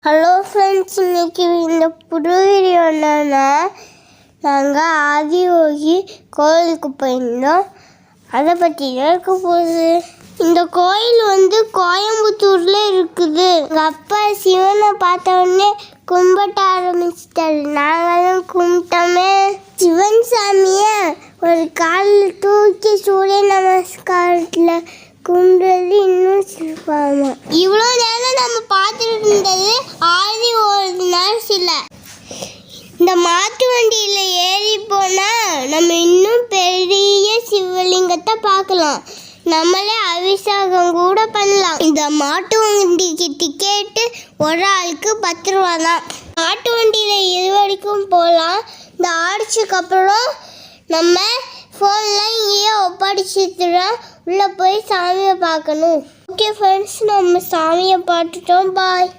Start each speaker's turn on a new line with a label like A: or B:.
A: Hello friends, இன்னைக்கு இந்த புது வீடியோ என்னன்னா, நாங்கள் ஆதியோகி கோயிலுக்கு போயிருந்தோம். அதை பற்றி தான் இருக்க போகுது. இந்த கோயில் கோயம்புத்தூரில் இருக்குது. எங்கள் அப்பா சிவனை பார்த்த உடனே கும்பிட்ட ஆரம்பிச்சிட்டாரு. நாங்களும் கும்பிட்டோமே. சிவன் சாமியை ஒரு காலில் தூக்கி சூரிய நமஸ்காரத்தில் கும்பிடுறது இன்னும் சிறப்பாமா. இவ்வளோ நேரம் நம்ம பார்த்துட்டு இருந்தது ஆதி ஒரு நாள் சிலை. இந்த மாட்டு வண்டியில் ஏறி போனால் நம்ம இன்னும் பெரிய சிவலிங்கத்தை பார்க்கலாம். நம்மளே அபிஷேகம் கூட பண்ணலாம். இந்த மாட்டு வண்டிக்கு டிக்கெட்டு ஒரு ஆளுக்கு 10 ரூபா தான். மாட்டு வண்டியில் இது வரைக்கும் போகலாம். இந்த ஆடிச்சுக்கு அப்புறம் நம்ம ஃபோன்லாம் இங்கேயே ஒப்படைச்சிட்டுறோம். உள்ளே போய் சாமியை பார்க்கணும். ஓகே ஃப்ரெண்ட்ஸ், நம்ம சாமியை பார்த்துட்டோம். பாய்.